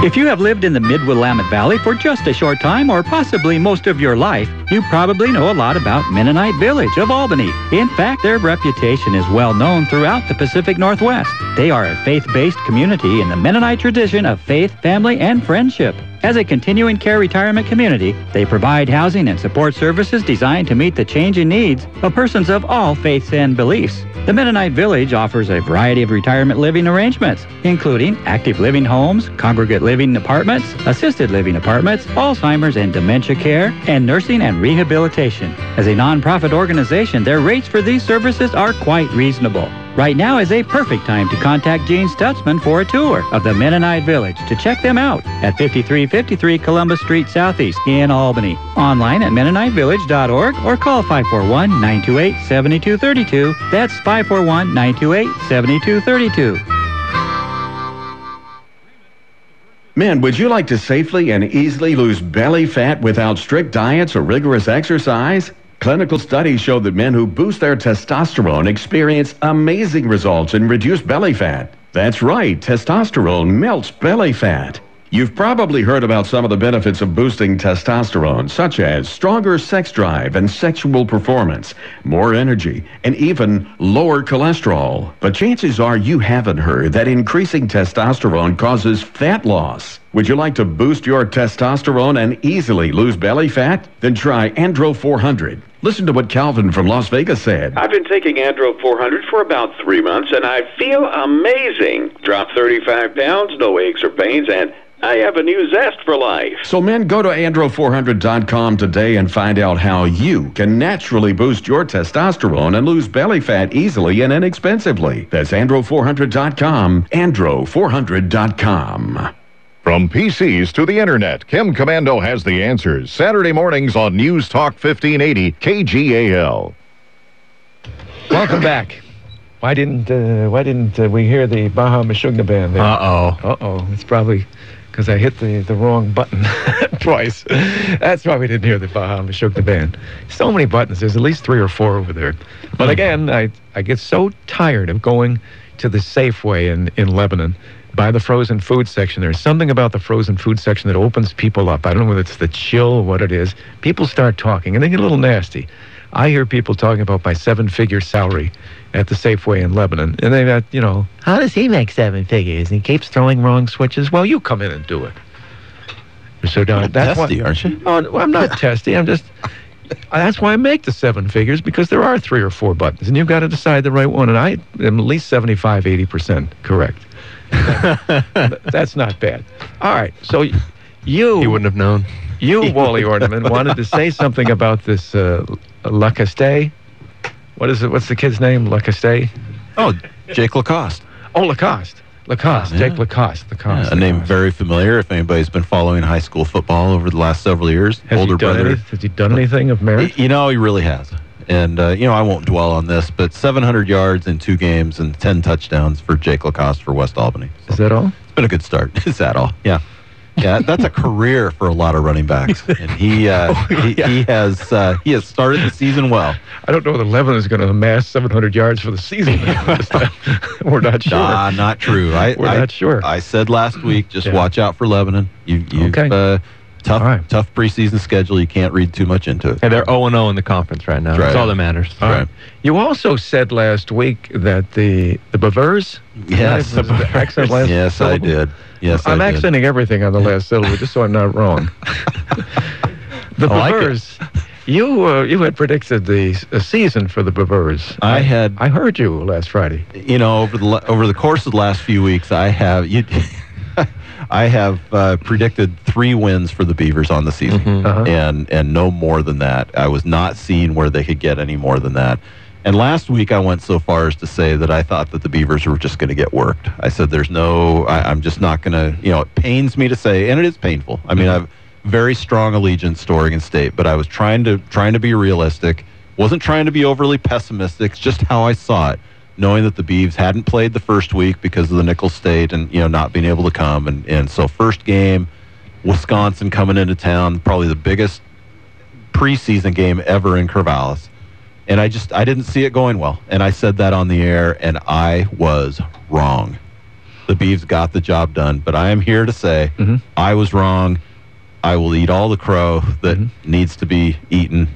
If you have lived in the Mid-Willamette Valley for just a short time or possibly most of your life, you probably know a lot about Mennonite Village of Albany. In fact, their reputation is well known throughout the Pacific Northwest. They are a faith-based community in the Mennonite tradition of faith, family, and friendship. As a continuing care retirement community, they provide housing and support services designed to meet the changing needs of persons of all faiths and beliefs. The Mennonite Village offers a variety of retirement living arrangements, including active living homes, congregate living apartments, assisted living apartments, Alzheimer's and dementia care, and nursing and rehabilitation. As a nonprofit organization, their rates for these services are quite reasonable. Right now is a perfect time to contact Gene Stutzman for a tour of the Mennonite Village to check them out at 5353 Columbus Street Southeast in Albany. Online at MennoniteVillage.org or call 541-928-7232. That's 541-928-7232. Men, would you like to safely and easily lose belly fat without strict diets or rigorous exercise? Clinical studies show that men who boost their testosterone experience amazing results in reduced belly fat. That's right, testosterone melts belly fat. You've probably heard about some of the benefits of boosting testosterone, such as stronger sex drive and sexual performance, more energy, and even lower cholesterol. But chances are you haven't heard that increasing testosterone causes fat loss. Would you like to boost your testosterone and easily lose belly fat? Then try Andro 400. Listen to what Calvin from Las Vegas said. I've been taking Andro 400 for about 3 months, and I feel amazing. Dropped 35 pounds, no aches or pains, and I have a new zest for life. So men, go to andro400.com today and find out how you can naturally boost your testosterone and lose belly fat easily and inexpensively. That's andro400.com, andro400.com. From PCs to the internet, Kim Commando has the answers. Saturday mornings on News Talk 1580 KGAL. Welcome back. Why didn't we hear the Baja Meshuggah band there? Uh-oh. It's probably because I hit the wrong button twice. That's why we didn't hear the Baja Meshuggah band. So many buttons. There's at least 3 or 4 over there. But again, I get so tired of going to the Safeway in Lebanon by the frozen food section. There's something about the frozen food section that opens people up. I don't know whether it's the chill or what it is. People start talking, and they get a little nasty. I hear people talking about my 7-figure salary at the Safeway in Lebanon. And they got, how does he make 7 figures? And he keeps throwing wrong switches. Well, you come in and do it. You're so darn testy, aren't you? Oh, well, I'm not testy. I'm just... That's why I make the 7 figures, because there are 3 or 4 buttons, and you've got to decide the right one. And I am at least 75, 80% correct. That's not bad. All right, so you... He wouldn't have known. You, Wally Ordeman, wanted to say something about this Lacoste. What is it? What's the kid's name? Lacoste? Oh, Jake Lacoste. Oh, Lacoste. Lacoste. Yeah. Jake Lacoste. A name very familiar if anybody's been following high school football over the last several years. Has he done anything of merit? He really has. And, I won't dwell on this, but 700 yards in 2 games and 10 touchdowns for Jake Lacoste for West Albany. So is that all? It's been a good start. Is that all? Yeah. Yeah, that's a career for a lot of running backs, and he has started the season well. I don't know whether Lebanon is going to amass 700 yards for the season. We're not sure. Nah, not true. We're not sure. I said last week, just watch out for Lebanon. Tough preseason schedule. You can't read too much into it. And they're 0-0 in the conference right now. That's all that matters. All right. You also said last week that the Bavers. Yes, accent last yes, syllable? I did. Yes, I'm I did. accenting everything on the last syllable, just so I'm not wrong. The Bavers. You had predicted the season for the Bavers. I heard you last Friday. Over the course of the last few weeks, I have predicted 3 wins for the Beavers on the season, and no more than that. I was not seeing where they could get any more than that. And last week, I went so far as to say that I thought that the Beavers were just going to get worked. I said, I'm just not going to, it pains me to say, and it is painful. I mean, I have very strong allegiance to Oregon State, but I was trying to be realistic. Wasn't trying to be overly pessimistic. It's just how I saw it, knowing that the Beavs hadn't played the first week because of the Nickel State and, not being able to come. And so first game, Wisconsin coming into town, probably the biggest preseason game ever in Corvallis. And I didn't see it going well. And I said that on the air, and I was wrong. The Beavs got the job done, but I am here to say I was wrong. I will eat all the crow that needs to be eaten.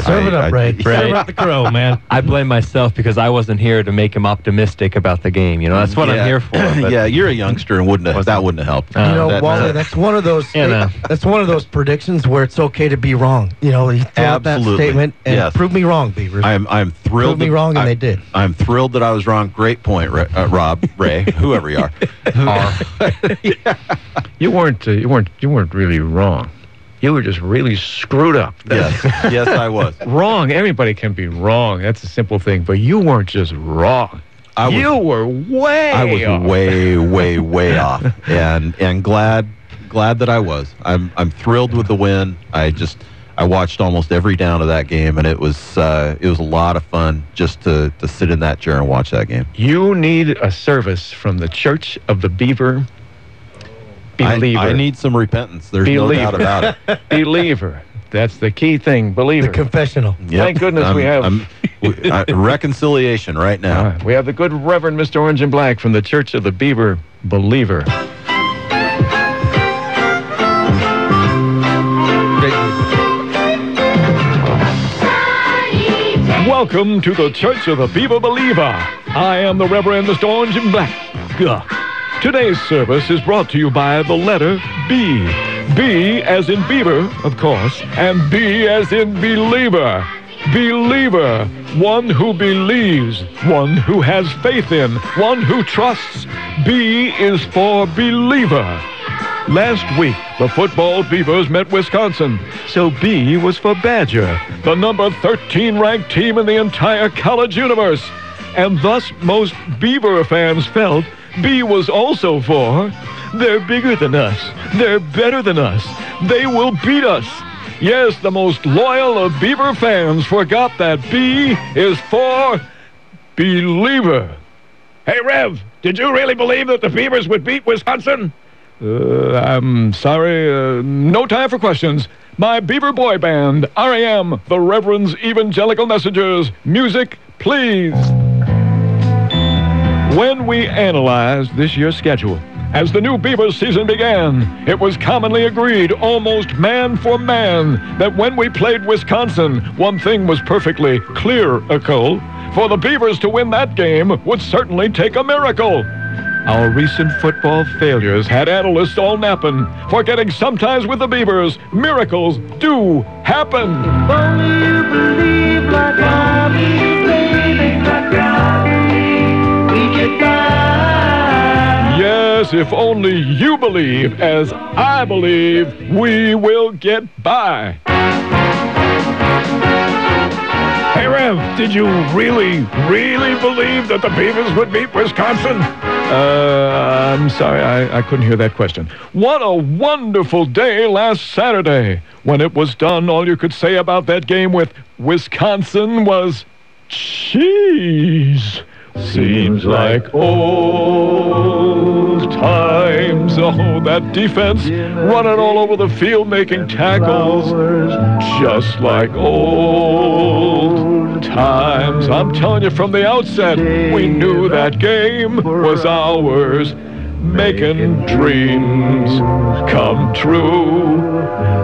Serve it up, Ray. Serve up the crow, man. I blame myself because I wasn't here to make him optimistic about the game. You know, that's what I'm here for. Yeah, you're a youngster, and that wouldn't have helped. Wally, that's one of those. That's one of those predictions where it's okay to be wrong. You know, you throw out that statement and prove me wrong, Beavers. I'm thrilled. Prove me wrong, and they did. I'm thrilled that I was wrong. Great point, Rob, Ray, whoever you are. You weren't really wrong. You were just really screwed up. Yes, I was. Wrong. Everybody can be wrong. That's a simple thing. But you weren't just wrong. You were way I was off. way off. And glad that I was. I'm thrilled with the win. I watched almost every down of that game, and it was a lot of fun just to sit in that chair and watch that game. You need a service from the Church of the Beaver Believer. I need some repentance. There's no doubt about it. Believer. That's the key thing. Believer. The confessional. Yep. Thank goodness we have reconciliation right now. We have the good Reverend Mr. Orange and Black from the Church of the Beaver Believer. Welcome to the Church of the Beaver Believer. I am the Reverend Mr. Orange and Black. Today's service is brought to you by the letter B. B as in beaver, of course, and B as in believer. Believer, one who believes, one who has faith in, one who trusts. B is for believer. Last week, the football Beavers met Wisconsin, so B was for Badger, the number 13 ranked team in the entire college universe. And thus, most Beaver fans felt B was also for, they're bigger than us, they're better than us, they will beat us. Yes, the most loyal of Beaver fans forgot that B is for believer. Hey, Rev, did you really believe that the Beavers would beat Wisconsin? I'm sorry, no time for questions. My Beaver boy band, R.A.M., the Reverend's Evangelical Messengers. Music, please. When we analyzed this year's schedule, as the new Beavers season began, it was commonly agreed, almost man for man, that when we played Wisconsin, one thing was perfectly clear-ical. For the Beavers to win that game would certainly take a miracle. Our recent football failures had analysts all napping, forgetting sometimes with the Beavers, miracles do happen. If only you believe like I believe, like God, we get by. Yes, if only you believe, as I believe, we will get by. Hey, Rev, did you really believe that the Beavers would beat Wisconsin? I'm sorry, I couldn't hear that question. What a wonderful day last Saturday. When it was done, all you could say about that game with Wisconsin was, cheese. Seems like old times. Oh, that defense running all over the field, making tackles. Just like old times. I'm telling you from the outset, we knew that game was ours. Making dreams come true.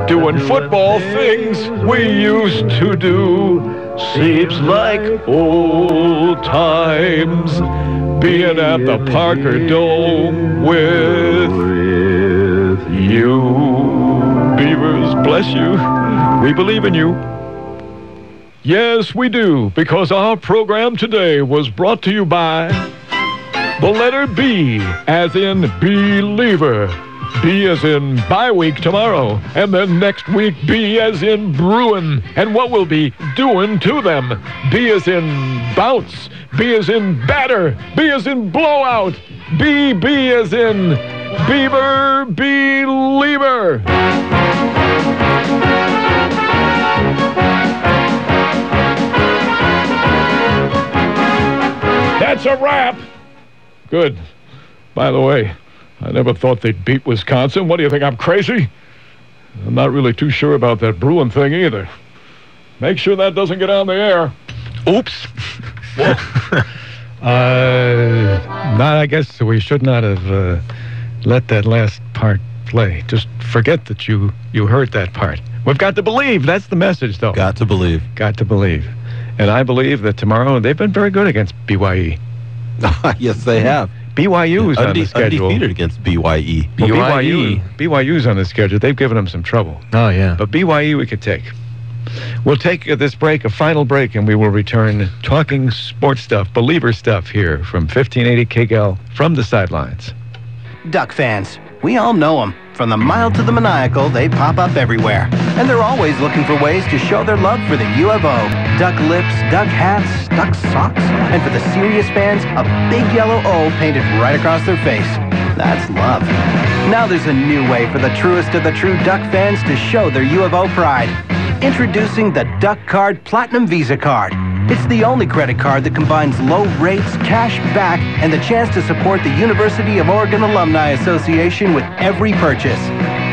Doing football things we used to do. Seems like old times. Being at the Parker Dome with you. Beavers, bless you. We believe in you. Yes, we do, because our program today was brought to you by the letter B, as in believer. B as in bye week tomorrow, and then next week B as in Bruin, and what we'll be doing to them. B as in bounce, B as in batter, B as in blowout, B as in Beaver Believer. That's a wrap. Good. By the way, I never thought they'd beat Wisconsin. What do you think, I'm crazy? I'm not really too sure about that Bruin thing either. Make sure that doesn't get on the air. Oops. I guess we should not have let that last part play. Just forget that you heard that part. We've got to believe. That's the message, though. Got to believe. Got to believe. And I believe that tomorrow, they've been very good against BYE. Yes, they have. BYU's on the schedule. Undefeated against BYE. Well, BYU's on the schedule. They've given them some trouble. Oh, yeah. But BYE we could take. We'll take this break, a final break, and we will return talking sports stuff, believer stuff here from 1580 KGAL From the Sidelines. Duck fans, we all know them. From the mild to the maniacal, they pop up everywhere. And they're always looking for ways to show their love for the U of O. Duck lips, duck hats, duck socks. And for the serious fans, a big yellow O painted right across their face. That's love. Now there's a new way for the truest of the true Duck fans to show their U of O pride. Introducing the Duck Card Platinum Visa Card. It's the only credit card that combines low rates, cash back, and the chance to support the University of Oregon Alumni Association with every purchase.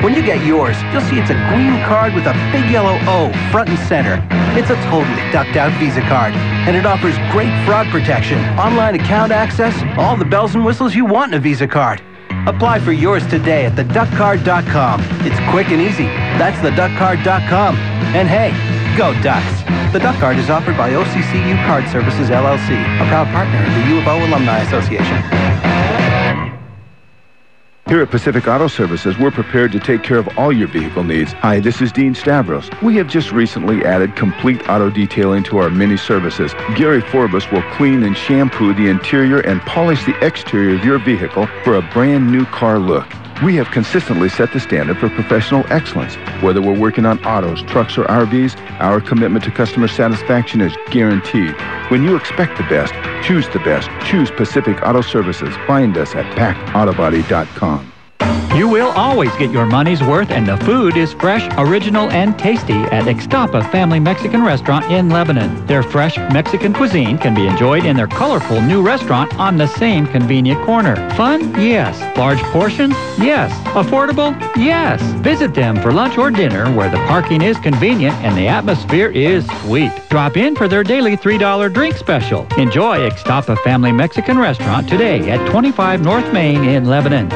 When you get yours, you'll see it's a green card with a big yellow O front and center. It's a totally ducked-out Visa card, and it offers great fraud protection, online account access, all the bells and whistles you want in a Visa card. Apply for yours today at theduckcard.com. It's quick and easy. That's theduckcard.com. And hey, go Ducks! The Duck Card is offered by OCCU Card Services, LLC, a proud partner of the U of O Alumni Association. Here at Pacific Auto Services, we're prepared to take care of all your vehicle needs. Hi, this is Dean Stavros. We have just recently added complete auto detailing to our many services. Gary Forbes will clean and shampoo the interior and polish the exterior of your vehicle for a brand new car look. We have consistently set the standard for professional excellence. Whether we're working on autos, trucks, or RVs, our commitment to customer satisfaction is guaranteed. When you expect the best, choose the best. Choose Pacific Auto Services. Find us at packedautobody.com. You will always get your money's worth, and the food is fresh, original, and tasty at Ixtapa Family Mexican Restaurant in Lebanon. Their fresh Mexican cuisine can be enjoyed in their colorful new restaurant on the same convenient corner. Fun? Yes. Large portions? Yes. Affordable? Yes. Visit them for lunch or dinner where the parking is convenient and the atmosphere is sweet. Drop in for their daily $3 drink special. Enjoy Ixtapa Family Mexican Restaurant today at 25 North Main in Lebanon.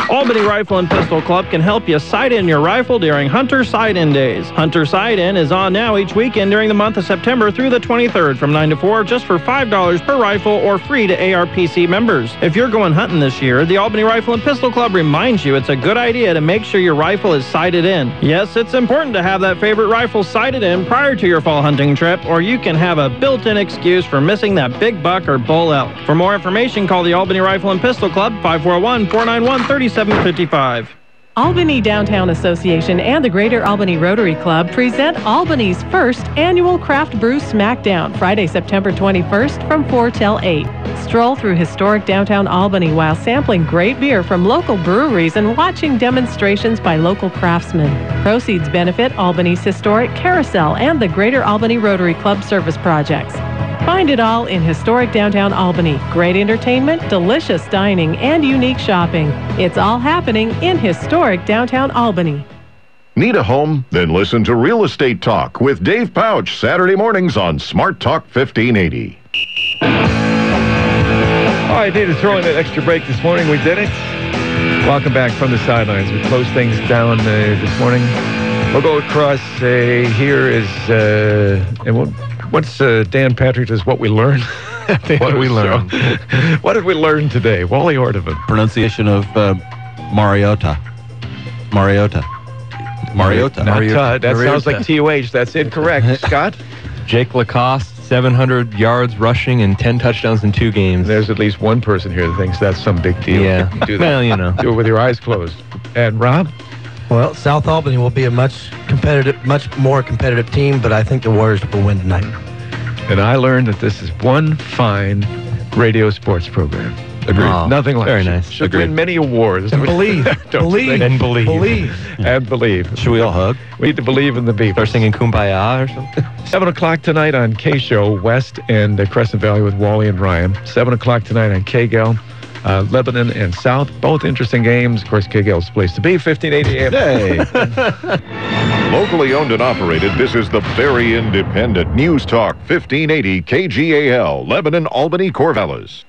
Albany Rifle and Pistol Club can help you sight in your rifle during Hunter Sight-In Days. Hunter Sight-In is on now each weekend during the month of September through the 23rd from 9 to 4 just for $5 per rifle or free to ARPC members. If you're going hunting this year, the Albany Rifle and Pistol Club reminds you it's a good idea to make sure your rifle is sighted in. Yes, it's important to have that favorite rifle sighted in prior to your fall hunting trip, or you can have a built-in excuse for missing that big buck or bull elk. For more information, call the Albany Rifle and Pistol Club, 541-491-3755. Albany Downtown Association and the Greater Albany Rotary Club present Albany's first annual Craft Brew Smackdown, Friday, September 21st from 4 till 8. Stroll through historic downtown Albany while sampling great beer from local breweries and watching demonstrations by local craftsmen. Proceeds benefit Albany's historic Carousel and the Greater Albany Rotary Club service projects. Find it all in historic downtown Albany. Great entertainment, delicious dining, and unique shopping. It's all happening in historic downtown Albany. Need a home? Then listen to Real Estate Talk with Dave Pouch, Saturday mornings on Smart Talk 1580. All right, needed to throw in that extra break this morning. We did it. Welcome back from the sidelines. We closed things down this morning. We'll go across. Here is, what's Dan Patrick does what we learned? What we learned. What did we learn today? Wally Ordeman. Pronunciation of Mariota. Mariota. Mariota. That sounds like TOH. That's incorrect. Scott? Jake Lacoste, 700 yards rushing and 10 touchdowns in 2 games. There's at least one person here that thinks that's some big deal. Yeah. Do that. Well, you know. Do it with your eyes closed. And Rob? Well, South Albany will be a much more competitive team, but I think the Warriors will win tonight. And I learned that this is one fine radio sports program. Agreed. Oh, Nothing like very it. nice. Should Agreed. win many awards. And believe. Believe. And believe. Believe. And believe. Should we all hug? We need to believe in the Beavers. Start singing Kumbaya or something? 7 o'clock tonight on K-Show, West and Crescent Valley with Wally and Ryan. 7 o'clock tonight on KGAL. Lebanon and South, both interesting games. Of course, KGAL's the place to be, 1580 AM. Hey. Locally owned and operated, this is the very independent News Talk 1580 KGAL, Lebanon, Albany, Corvallis.